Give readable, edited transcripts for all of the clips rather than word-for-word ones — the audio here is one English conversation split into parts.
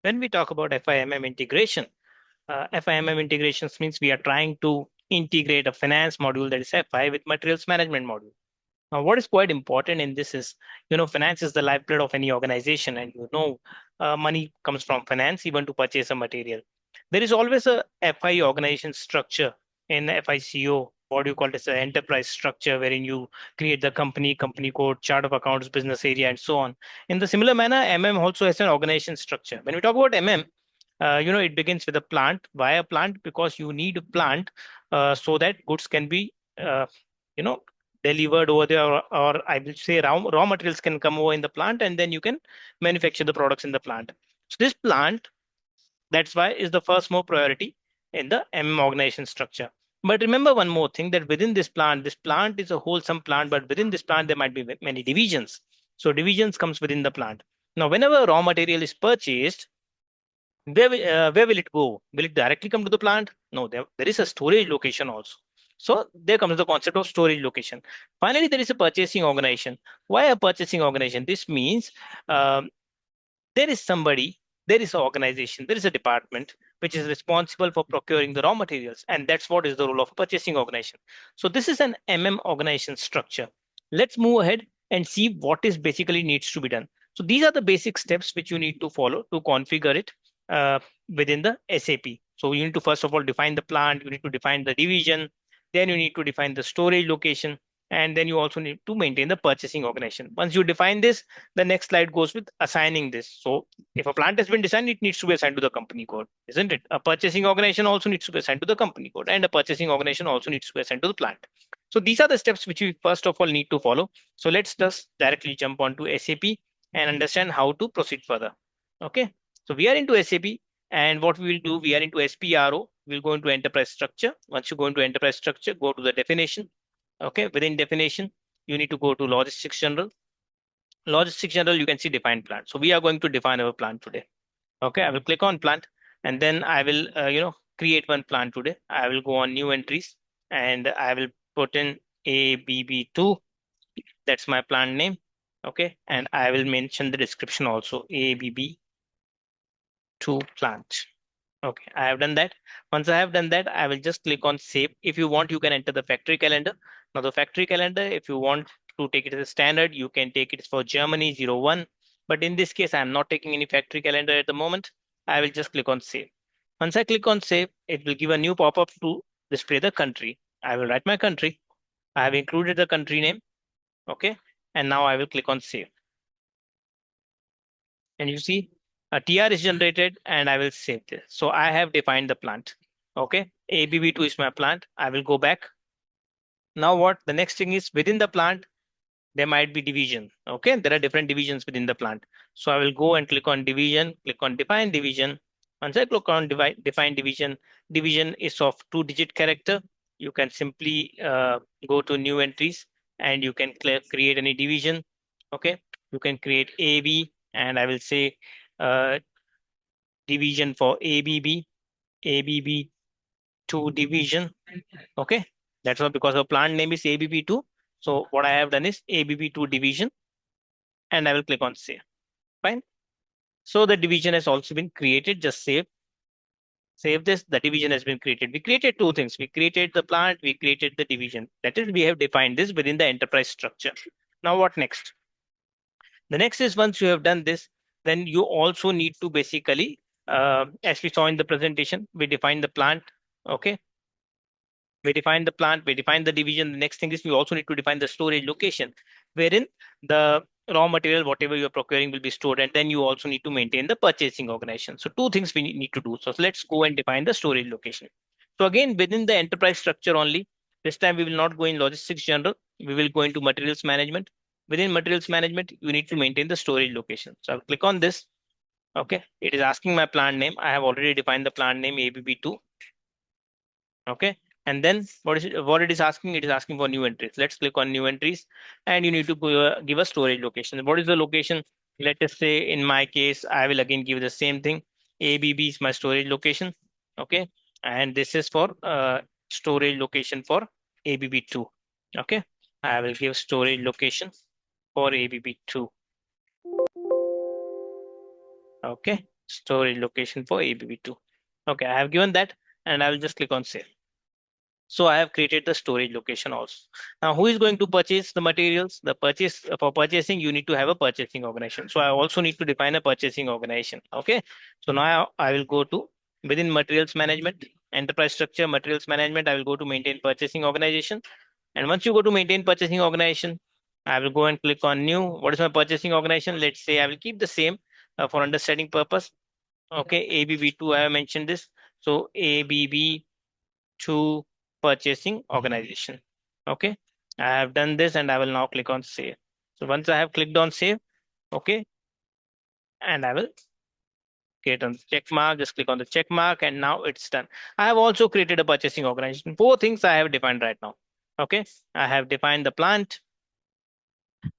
When we talk about FI-MM integration, FI-MM integrations means we are trying to integrate a finance module, that is FI, with materials management module. Now, what is quite important in this is, finance is the lifeblood of any organization, and money comes from finance even to purchase a material. There is always a FI organization structure in FICO, what you call it as an enterprise structure, wherein you create the company code, chart of accounts, business area, and so on. In the similar manner, MM also has an organization structure. When we talk about MM, it begins with a plant. Why a plant? Because you need a plant so that goods can be, you know, delivered over there, or I will say raw materials can come over in the plant, and then you can manufacture the products in the plant. So this plant, that's why is the first more priority in the MM organization structure. But remember one more thing, that within this plant is a wholesome plant, but within this plant there might be many divisions. So divisions comes within the plant. Now, whenever raw material is purchased, where will it go? Will it directly come to the plant? No, there is a storage location also. So there comes the concept of storage location. Finally, there is a purchasing organization. Why a purchasing organization? This means um, there is somebody, there is an organization, there is a department which is responsible for procuring the raw materials, and that's what is the role of a purchasing organization. So this is an MM organization structure. Let's move ahead and see what is basically needs to be done. So these are the basic steps which you need to follow to configure it uh, within the SAP. So you need to first of all define the plant, you need to define the division, then you need to define the storage location, and then you also need to maintain the purchasing organization. Once you define this, the next slide goes with assigning this. So if a plant has been designed, it needs to be assigned to the company code, isn't it? A purchasing organization also needs to be assigned to the company code, and a purchasing organization also needs to be assigned to the plant. So these are the steps which we first of all need to follow. So let's just directly jump onto SAP and understand how to proceed further. Okay. So we are into SAP, and what we will do, we are into SPRO. We'll go into enterprise structure. Once you go into enterprise structure, go to the definition. Okay. Within definition, you need to go to logistics general. Logistics general, you can see define plant. So we are going to define our plant today. Okay, I will click on plant, and then I will, create one plant today. I will go on new entries, and I will put in ABB2. That's my plant name. Okay, and I will mention the description also, ABB2 plant. Okay, I have done that. Once I have done that, I will just click on save. If you want, you can enter the factory calendar. Now the factory calendar, if you want to take it as a standard, you can take it for Germany 01. But in this case, I'm not taking any factory calendar at the moment. I will just click on save. Once I click on save, it will give a new pop-up to display the country. I will write my country. I have included the country name. Okay. And now I will click on save. And you see a TR is generated, and I will save this. So I have defined the plant. Okay. ABB2 is my plant. I will go back. Now what? The next thing is within the plant, there might be division. Okay. There are different divisions within the plant. So I will go and click on division, click on define division. Once I click on define division, division is of 2-digit character. You can simply go to new entries, and you can create any division. Okay. You can create AB, and I will say uh, division for ABB2 division. Okay. That's all, because our plant name is ABB2. So what I have done is ABB2 division, and I will click on save. Fine. So the division has also been created. Just save this. The division has been created. We created two things. We created the plant, we created the division. That is, we have defined this within the enterprise structure. Now what next? The next is, once you have done this, then you also need to basically, as we saw in the presentation, we define the plant. Okay. We define the plant, we define the division. The next thing is we also need to define the storage location, wherein the raw material, whatever you're procuring, will be stored. And then you also need to maintain the purchasing organization. So two things we need to do. So let's go and define the storage location. So again, within the enterprise structure only, this time we will not go in logistics general. We will go into materials management. Within materials management, you need to maintain the storage location. So I'll click on this. Okay. It is asking my plant name. I have already defined the plant name ABB2. Okay. And then what it is asking? It is asking for new entries. Let's click on new entries, and you need to give a storage location. What is the location? Let us say in my case, I will again give the same thing. ABB is my storage location. Okay. And this is for storage location for ABB2. Okay. I will give storage location for ABB2. Okay. storage location for ABB2. Okay, I have given that and I will just click on save. So I have created the storage location also. Now, who is going to purchase the materials? The purchase for purchasing, you need to have a purchasing organization. So I also need to define a purchasing organization. Okay. So now I will go to within materials management, enterprise structure, materials management. I will go to maintain purchasing organization. And once you go to maintain purchasing organization, I will go and click on new. What is my purchasing organization? Let's say I will keep the same for understanding purpose. Okay. ABB2, I have mentioned this. So ABB to purchasing organization. Okay, I have done this and I will now click on save. So once I have clicked on save, okay, and I will create on the check mark, just click on the check mark and now it's done. I have also created a purchasing organization. Four things I have defined right now. Okay, I have defined the plant,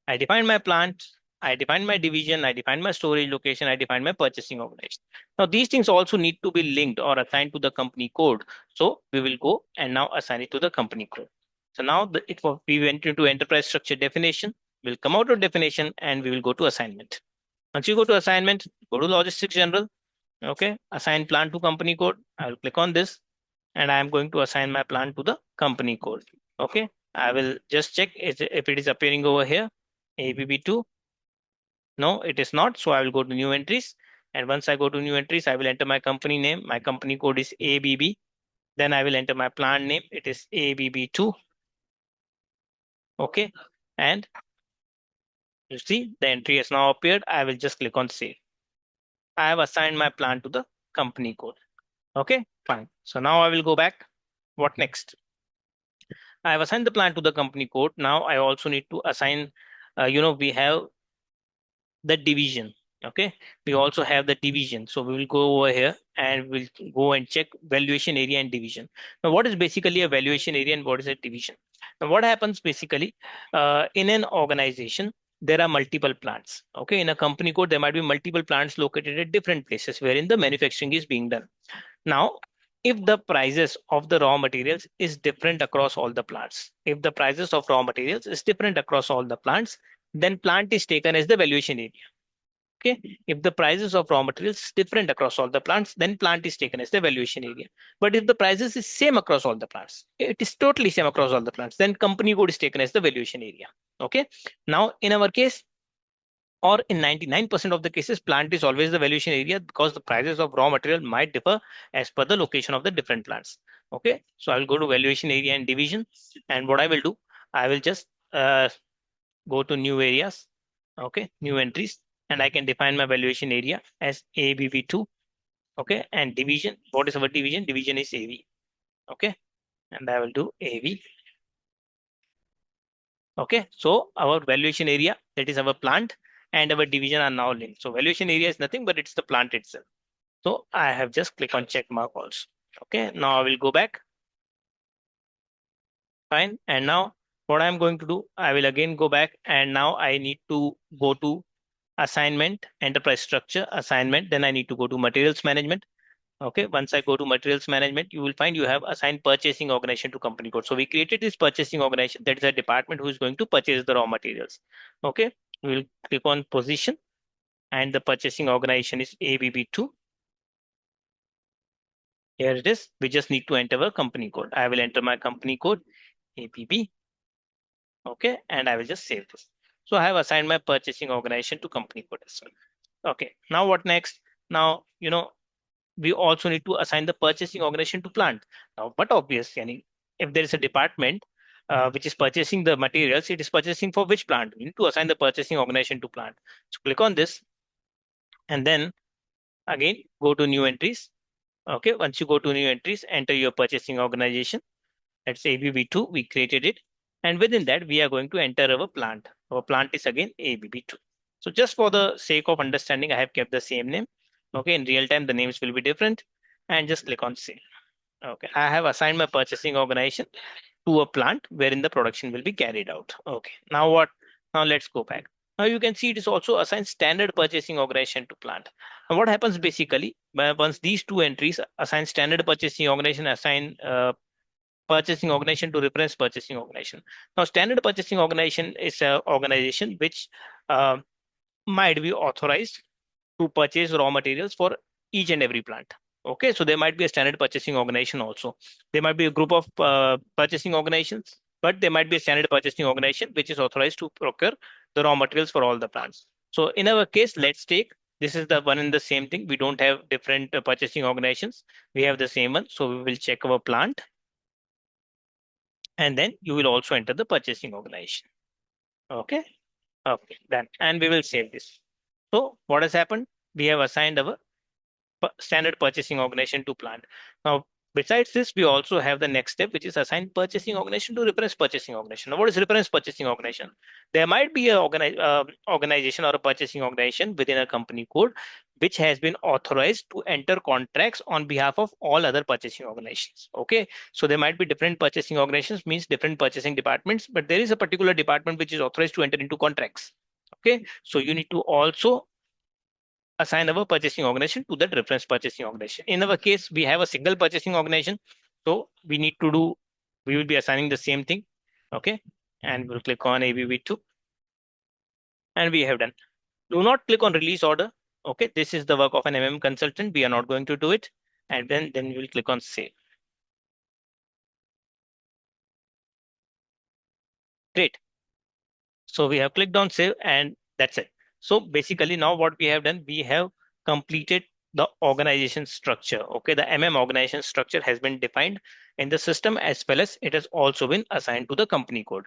I defined my plant, I defined my division, I defined my storage location, I defined my purchasing organization. Now these things also need to be linked or assigned to the company code. So we will go and now assign it to the company code. So now we went into enterprise structure definition. We'll come out of definition and we will go to assignment. Once you go to assignment, go to logistics general. Okay, assign plant to company code. I will click on this and I am going to assign my plant to the company code. Okay, I will just check if it is appearing over here. ABB2. No, it is not. So I will go to new entries. And once I go to new entries, I will enter my company name. My company code is ABB. Then I will enter my plant name. It is ABB2. Okay. And you see the entry has now appeared. I will just click on save. I have assigned my plant to the company code. Okay, fine. So now I will go back. What next? I have assigned the plant to the company code. Now I also need to assign, we have the division. Okay, we also have the division. So we will go over here and we'll go and check valuation area and division. Now, what is basically a valuation area and what is a division? Now, what happens basically in an organization, there are multiple plants. Okay, in a company code, there might be multiple plants located at different places wherein the manufacturing is being done. Now, if the prices of the raw materials is different across all the plants, if the prices of raw materials is different across all the plants, then plant is taken as the valuation area. Okay, if the prices of raw materials is different across all the plants, then plant is taken as the valuation area. But if the prices is same across all the plants, it is totally same across all the plants, then company code is taken as the valuation area. Okay, now in our case, or in 99% of the cases, plant is always the valuation area because the prices of raw material might differ as per the location of the different plants. Okay, so I will go to valuation area and division, and what I will do, I will just go to new areas. Okay, new entries, and I can define my valuation area as ABV2. Okay, and division, what is our division? Division is AV. Okay, and I will do AV. Okay, so our valuation area, that is our plant, and our division are now linked. So valuation area is nothing but it's the plant itself. So I have just click on check mark also. Okay, now I will go back. Fine, and now what I'm going to do, I will again go back, and now I need to go to assignment, enterprise structure, assignment. Then I need to go to materials management. Okay, once I go to materials management, you will find you have assigned purchasing organization to company code. So we created this purchasing organization. That is a department who is going to purchase the raw materials. Okay, we will click on position and the purchasing organization is ABB2. Here it is. We just need to enter our company code. I will enter my company code ABB. Okay, and I will just save this. So I have assigned my purchasing organization to company code as well. Okay, now what next? Now, we also need to assign the purchasing organization to plant. Now, but obviously, if there is a department which is purchasing the materials, it is purchasing for which plant? We need to assign the purchasing organization to plant. So click on this and then again go to new entries. Okay, once you go to new entries, enter your purchasing organization. Let's say ABB2, we created it. And within that, we are going to enter our plant. Our plant is again ABB2. So just for the sake of understanding, I have kept the same name. Okay, in real time, the names will be different. And just click on save. Okay, I have assigned my purchasing organization to a plant wherein the production will be carried out. Okay, now what? Now let's go back. Now you can see it is also assigned standard purchasing organization to plant. And what happens basically, once these two entries assign standard purchasing organization, assign purchasing organization to reference purchasing organization. Now, standard purchasing organization is an organization which might be authorized to purchase raw materials for each and every plant. Okay, so there might be a standard purchasing organization also. There might be a group of purchasing organizations, but there might be a standard purchasing organization which is authorized to procure the raw materials for all the plants. So in our case, let's take this is the one and the same thing. We don't have different purchasing organizations. We have the same one. So we will check our plant and then you will also enter the purchasing organization. Okay. Okay, done. And we will save this. So what has happened? We have assigned our standard purchasing organization to plant. Now, besides this, we also have the next step, which is assign purchasing organization to reference purchasing organization. Now, what is reference purchasing organization? There might be a organization or a purchasing organization within a company code which has been authorized to enter contracts on behalf of all other purchasing organizations. Okay, so there might be different purchasing organizations, means different purchasing departments, but there is a particular department which is authorized to enter into contracts. Okay, so you need to also assign our purchasing organization to that reference purchasing organization. In our case, we have a single purchasing organization. So we will be assigning the same thing. Okay. And we'll click on ABV2. And we have done. Do not click on release order. Okay. This is the work of an MM consultant. We are not going to do it. And then we will click on save. Great. So we have clicked on save and that's it. So basically now what we have done, we have completed the organization structure. Okay, the MM organization structure has been defined in the system as well as it has also been assigned to the company code.